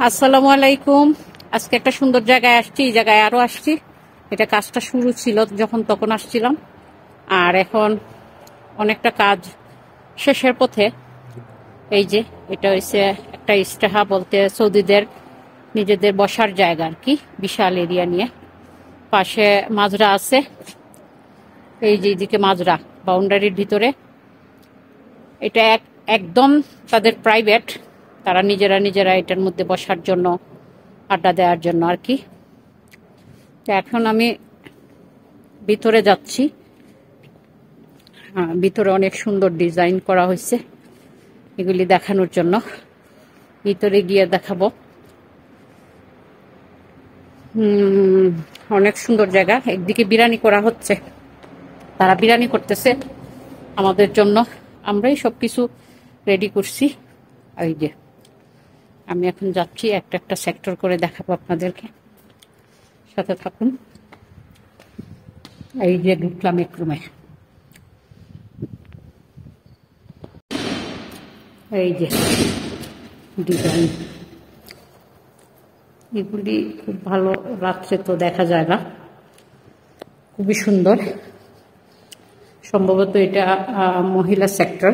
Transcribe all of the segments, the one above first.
আসসালামু আলাইকুম। আজকে একটা সুন্দর জায়গায় আসছি, এই জায়গায় আরো আসছি। এটা কাজটা শুরু ছিল যখন তখন আসছিলাম, আর এখন অনেকটা কাজ শেষের পথে। এই যে এটা হচ্ছে একটা ইস্তেহা, বলতে সৌদিদের নিজেদের বসার জায়গা আর কি, বিশাল এরিয়া নিয়ে। পাশে মাজরা আছে, এই যে এইদিকে মাজরা বাউন্ডারির ভিতরে। এটা একদম তাদের প্রাইভেট, তারা নিজেরা নিজেরা এটার মধ্যে বসার জন্য, আড্ডা দেওয়ার জন্য আর কি। তো এখন আমি ভিতরে যাচ্ছি। ভিতরে অনেক সুন্দর ডিজাইন করা হয়েছে, এগুলি দেখানোর জন্য ভিতরে গিয়ে দেখাবো। অনেক সুন্দর জায়গা। একদিকে বিরিয়ানি করা হচ্ছে, তারা বিরিয়ানি করতেছে আমাদের জন্য, আমরাই সবকিছু রেডি করছি। এই যে আমি এখন যাচ্ছি, একটা একটা সেক্টর করে দেখাবো আপনাদেরকে, সাথে থাকুন। এই যে ঢুকলাম এক রুমে, এই যে ডিজাইন, এগুলি খুব ভালো। রাত্রে তো দেখা যায় না, খুবই সুন্দর। সম্ভবত এটা মহিলা সেক্টর,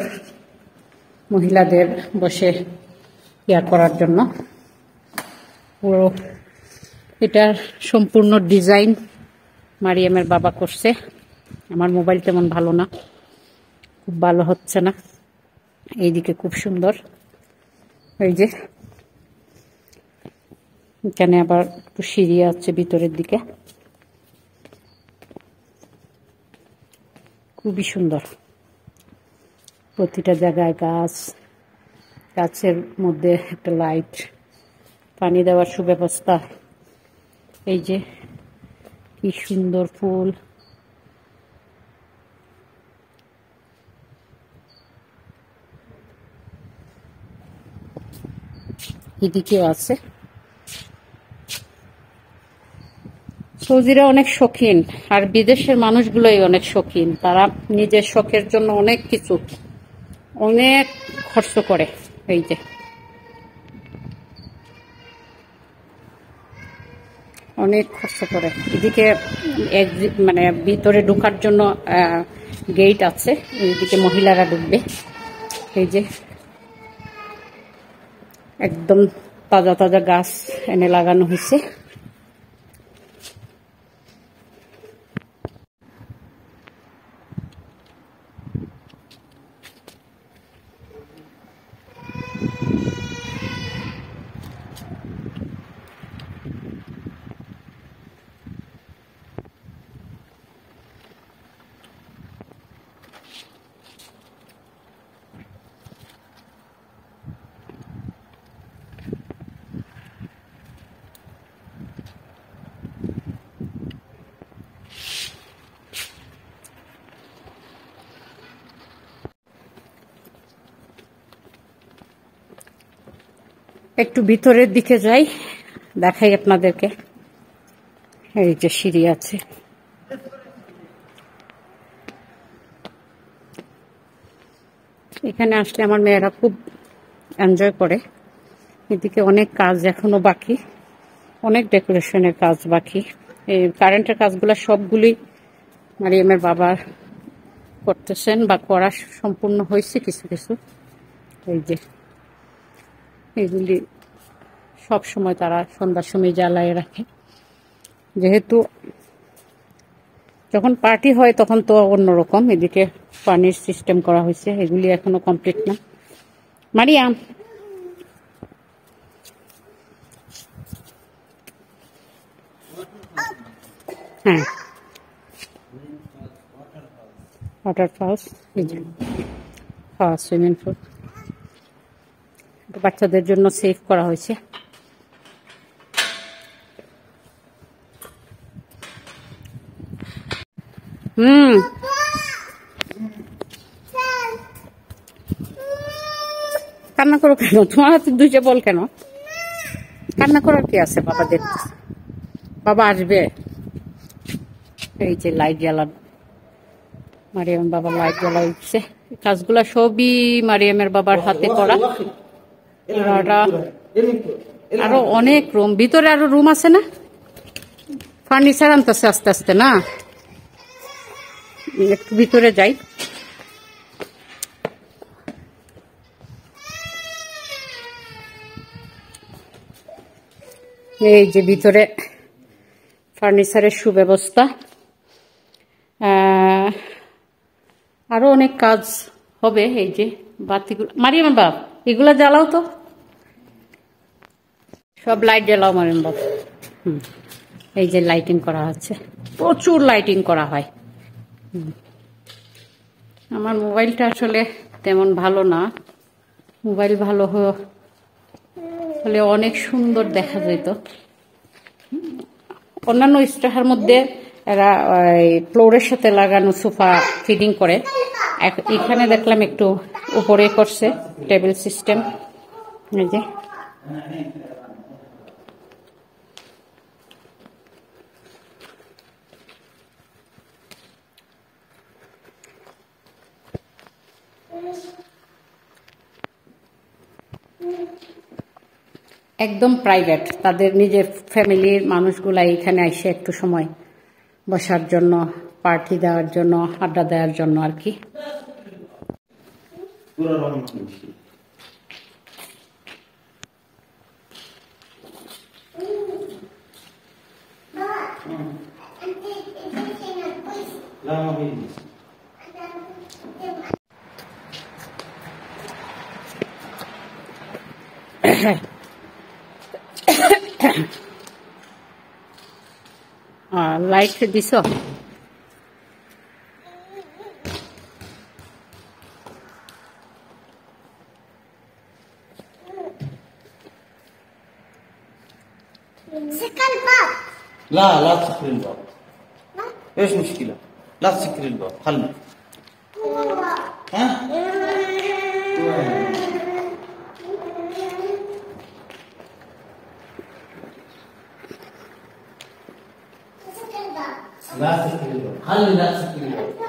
মহিলাদের বসে ইয়া করার জন্য। পুরো এটার সম্পূর্ণ ডিজাইন মারিয়ামের বাবা করছে। আমার মোবাইল তেমন ভালো না, খুব ভালো হচ্ছে না। এইদিকে খুব সুন্দর, এই যে এখানে আবার একটু সিঁড়ি আছে ভিতরের দিকে, খুবই সুন্দর। প্রতিটা জায়গায় গাছ, গাছের মধ্যে একটা লাইট, পানি দেওয়ার সুব্যবস্থা। এই যে কি সুন্দর ফুল, এদিকেও আছে। সৌদিরা অনেক শৌখিন, আর বিদেশের মানুষগুলোই অনেক শৌখিন। তারা নিজের শখের জন্য অনেক কিছু, অনেক খরচ করে। এই যে অনেক খরচ করে। এদিকে মানে ভিতরে ঢোকার জন্য গেট আছে, এইদিকে মহিলারা ঢুকবে। এই যে একদম তাজা তাজা গাছ এনে লাগানো হয়েছে। একটু ভিতরের দিকে যাই, দেখাই আপনাদেরকে। এই যে সিঁড়ি আছে, এখানে আসলে আমার মেয়েরা খুব এনজয় করে। এদিকে অনেক কাজ এখনো বাকি, অনেক ডেকোরেশনের কাজ বাকি। এই কারেন্টের কাজগুলো সবগুলি মারিয়ামের বাবা করতেছেন, বা করা সম্পূর্ণ হয়েছে কিছু কিছু। এই যে এগুলি সব সময় তারা সন্ধ্যার সময় জ্বালায় রাখে, যেহেতু যখন পার্টি হয় তখন তো অন্যরকম। এদিকে পানির সিস্টেম করা হয়েছে, এগুলি এখনো কমপ্লিট না। মারিয়াম, হ্যাঁ, ওয়াটার ফলস, এই যে সুইমিং পুল, বাচ্চাদের জন্য সেফ করা হয়েছে। কান্না করো কেন? তোমার হাতে দুইটা বল কেন? কান্না করার কি আছে? বাবা দেখতেছে, বাবা আসবে। এই যে লাইট জ্বালানো, মারিয়াম বাবা লাইট জ্বালা উঠছে। কাজগুলা সবই মারিয়ামের বাবার হাতে করা। আরো অনেক রুম, ভিতরে আরো রুম আছে না? ফার্নিচার আনতেছে আস্তে আস্তে না? একটু ভিতরে যাই। এই যে ভিতরে ফার্নিচারের সুব্যবস্থা, আরো অনেক কাজ হবে। এই যে বাতিগুলো, মারিয়াম বাপ এগুলা জ্বালাও তো, সব লাইট জ্বালাও মারিয়াম বাপ। এই যে লাইটিং করা হচ্ছে, প্রচুর লাইটিং করা হয়। আমার মোবাইলটা আসলে তেমন ভালো না, মোবাইল ভালো হলে অনেক সুন্দর দেখা যেত। অন্যান্য স্টাহার মধ্যে এরা ফ্লোরের সাথে লাগানো সোফা ফিটিং করে, এখানে দেখলাম একটু উপরে করছে টেবিল সিস্টেম। এই যে একদম প্রাইভেট, তাদের নিজের ফ্যামিলির মানুষগুলা এখানে এসে একটু সময় বসার জন্য, পার্টি দেওয়ার জন্য, আড্ডা দেওয়ার জন্য আর কি। লাইট দিছ? سكر الباب. لا تسكري الباب. ايش مشكلة؟ لا تسكري الباب، خلنا. ها؟ لا تسكري الباب، خلي لا تسكري الباب.